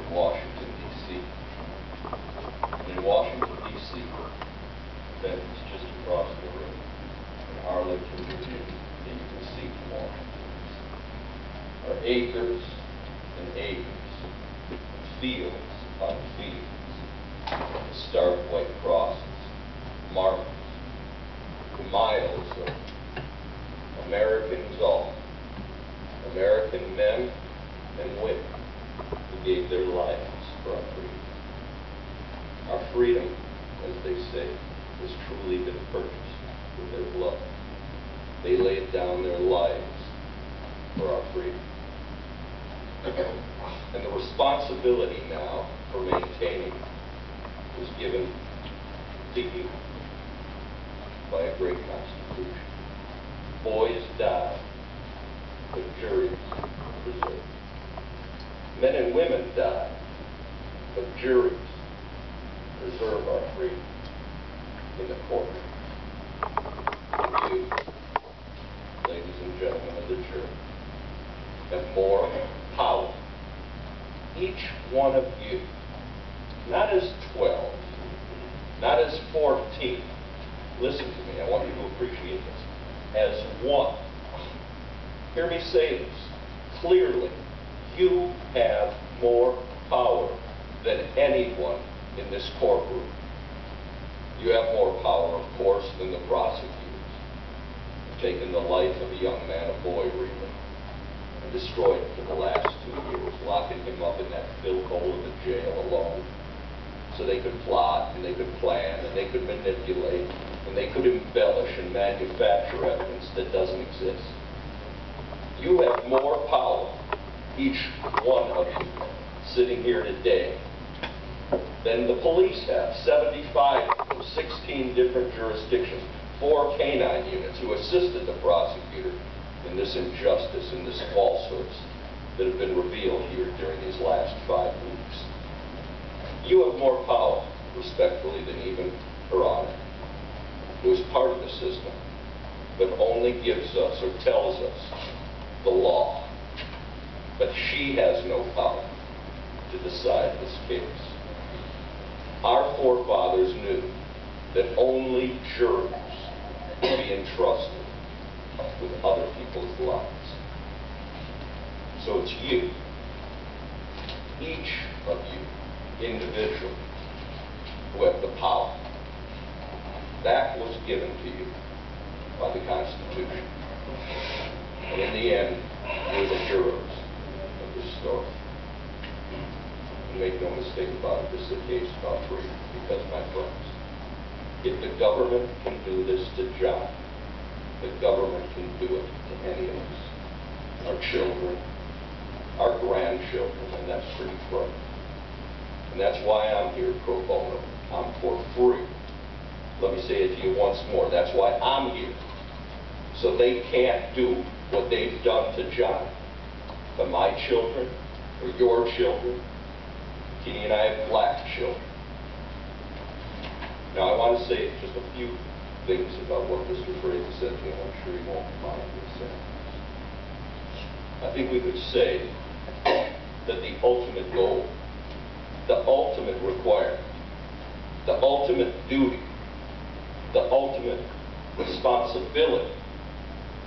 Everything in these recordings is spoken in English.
in Washington, D.C. And in Washington, D.C., defendants just across the road. In Arlington, Virginia, that you can see from Washington, D.C., are acres and acres of fields on fields, stark white crosses, markers, miles of Americans all, American men and women who gave their lives for our freedom. Our freedom, as they say, has truly been purchased with their blood. They laid down their lives for our freedom. And the responsibility now for maintaining was given to you by a great Constitution. Boys died, but juries preserved. Men and women died, but juries preserve our freedom in the courtroom. You, ladies and gentlemen of the jury, have more power. Each one of you, not as 12, not as 14, listen to me, I want you to appreciate this, as one. Hear me say this clearly. You have more power than anyone in this courtroom. You have more power, of course, than the prosecutors. Taken the life of a young man, a boy really, and destroyed it for the last 2 years, locking him up in that filth hole of a jail alone, so they could plot, and they could plan, and they could manipulate, and they could embellish and manufacture evidence that doesn't exist. You have more power, each one of you, sitting here today, than the police have. 75 from 16 different jurisdictions, 4 canine units who assisted the prosecutor in this injustice and this falsehoods that have been revealed here during these last 5 weeks. You have more power, respectfully, than even Her Honor, who is part of the system, but only gives us or tells us the law. But she has no power to decide this case. Our forefathers knew that only jurors would be entrusted with other people's lives. So it's you, each of you, individually, who have the power. That was given to you by the Constitution. And in the end, you're the heroes of this story. And make no mistake about it, this is a case about freedom, because, my friends, if the government can do this to John, the government can do it to any of us. Our children, our grandchildren, and that's pretty frightening. And that's why I'm here pro bono. I'm for free. Let me say it to you once more. That's why I'm here. So they can't do what they've done to John, to my children, or your children. Kitty and I have black children. Now I want to say just a few things about what Mr. Fraser said to me. I'm sure he won't mind me saying. I think we could say that the ultimate goal, the ultimate requirement, the ultimate duty, the ultimate responsibility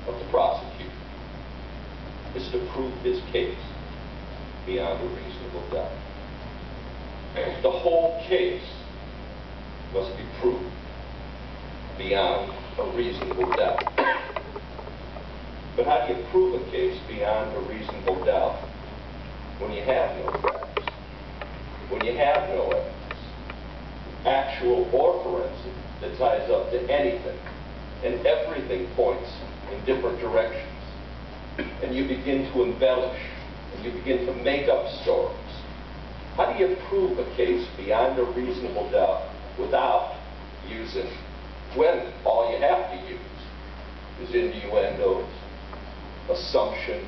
of the prosecutor is to prove his case beyond a reasonable doubt. The whole case must be proved beyond a reasonable doubt. But how do you prove a case beyond a reasonable doubt when you have no facts, when you have no evidence, actual or forensic, that ties up to anything, and everything points in different directions, and you begin to embellish, and you begin to make up stories? How do you prove a case beyond a reasonable doubt without using, when all you have to use is innuendos, assumptions,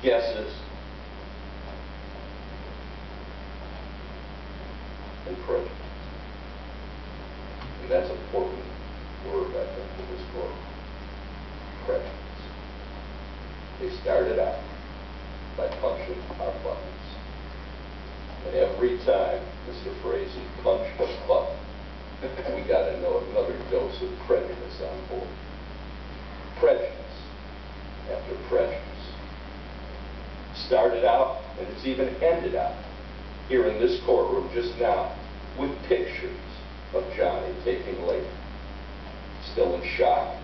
guesses, and prejudice? And that's an important word, I think, for this court. Prejudice. They started out by punching our buttons. every time Mr. Frazee punched a button, we got another dose of prejudice on board. Prejudice after prejudice. Started out, and it's even ended out, here in this courtroom just now, with pictures of Johnny taking labor. Still in shock,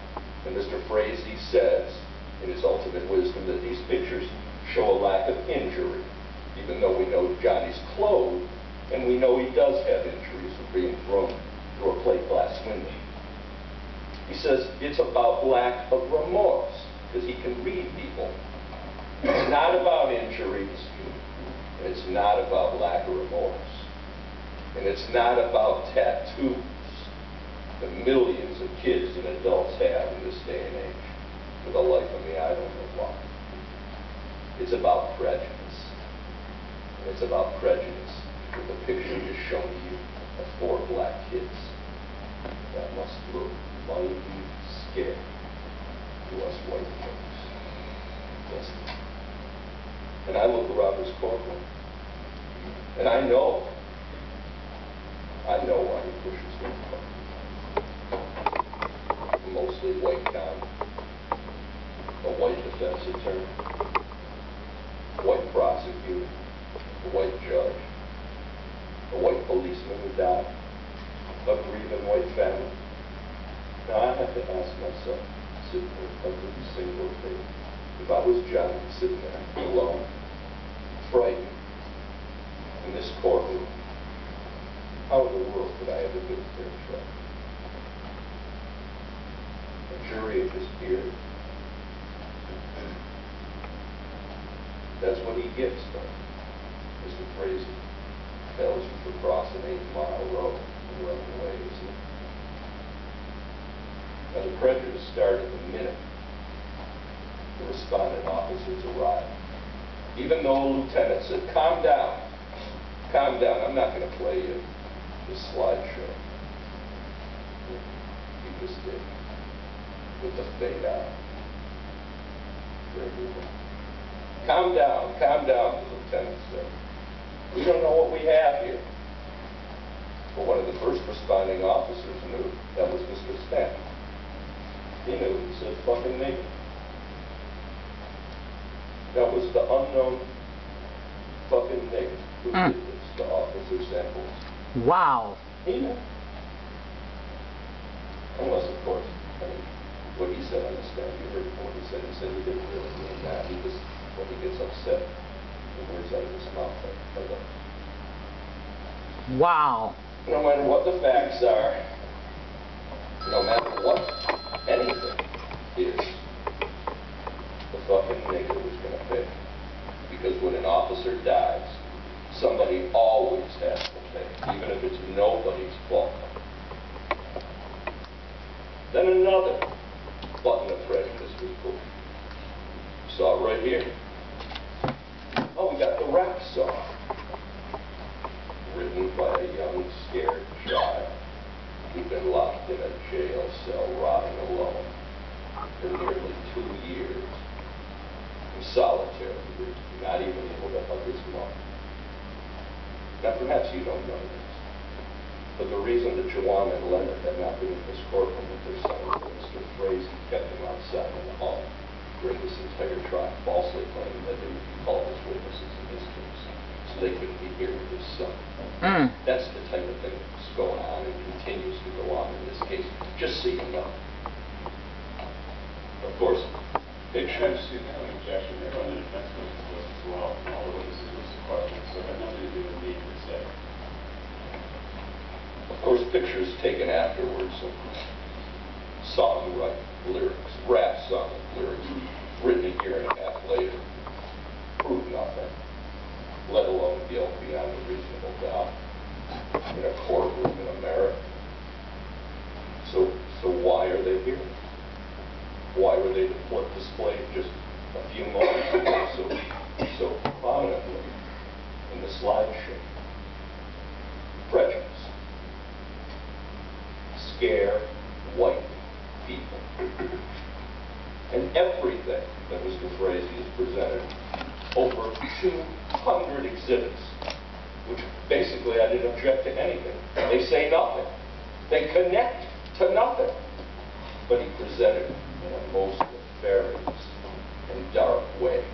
and Mr. Frazee says, in his ultimate wisdom, that these pictures show a lack of injury, even though we know Johnny's clothed, and we know he does have injuries from being thrown through a plate glass window. He says it's about lack of remorse, because he can read people. It's not about injuries, and it's not about lack of remorse, and it's not about tattoos that millions of kids and adults have in this day and age. For the life of me, I don't know why. It's about prejudice. And it's about prejudice with the picture just shown to you of 4 black kids. That must look mighty scary to us white folks. Doesn't it? And I look around this courtroom, and I know why he pushes those buttons. Mostly white county, a white defense attorney, a white prosecutor, a white judge, a white policeman who died, a grieving white family. Now I have to ask myself, sitting there every single day, if I was Johnny sitting there alone, frightened, in this courtroom, how in the world could I ever get a fair trial? A jury of his peers. That's what he gets, though. Mr. Frazee tells you for crossing 8-mile road and running away, isn't it? Now the prejudice started the minute the respondent officers arrived. Even though a lieutenant said, calm down, I'm not going to play you this slideshow. He just did, with the fade out. Calm down, the lieutenant said. We don't know what we have here. But one of the first responding officers knew that was Mr. Stanton. He knew, he said, fucking nigger. That was the unknown fucking nigger who did this to Officer Samples. Wow. He knew. Unless, of course, I mean, what he said on the stand, you heard what he said he didn't really mean that. He just, when he gets upset, the words out of his mouth are the... Wow. No matter what the facts are, no matter what anything is, the fucking nigger was going to pay. Because when an officer dies, somebody always has to pay, even if it's nobody's fault. Then another button of prejudice was pulled. You saw it right here. Oh, we got the rap song. Written by a young, scared child who'd been locked in a jail cell, rotting alone for nearly 2 years. In solitary, not even able to hug his mom. Now, perhaps you don't know this, but the reason that Joanne and Leonard had not been in this courtroom with their son was that Mr. Frazee kept them outside in the hall during this entire trial, falsely claiming that they would be called as witnesses in this case, so they couldn't be here with his son. That's the type of thing that's going on and continues to go on in this case, just so you know. Of course, pictures. Objection there on the defense witness list as well. All the witnesses listed questions, so it had nothing to do with me per se. Of course, pictures taken afterwards of song lyrics, rap song lyrics, written a year and a half later, prove nothing, let alone guilt beyond a reasonable doubt in a courtroom in America. So why are they here? Why were they displayed just a few moments ago so prominently in the slideshow? Prejudice. Scare white people. And everything that Mr. Frazee has presented, over 200 exhibits, which basically I didn't object to anything. They say nothing. They connect to nothing. But he presented it in a most nefarious and dark way.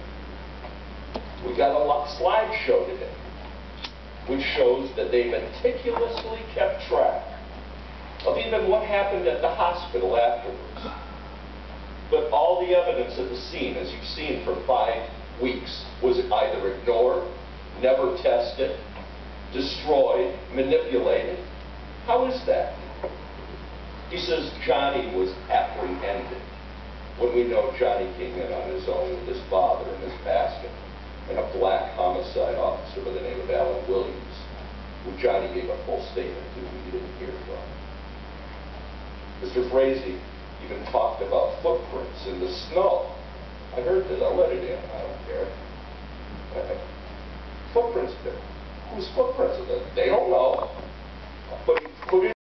We got a slideshow today, which shows that they meticulously kept track of even what happened at the hospital afterwards. But all the evidence at the scene, as you've seen for 5 weeks, was either ignored, never tested, destroyed, manipulated. How is that? He says Johnny was apprehended, when we know Johnny came in on his own with his father in his basket, and a black homicide officer by the name of Alan Williams, who Johnny gave a full statement to, who you didn't hear from. Mr. Frazee even talked about footprints in the snow. I heard that. I'll let it in. I don't care. Footprints there. Whose footprints are those? They don't know.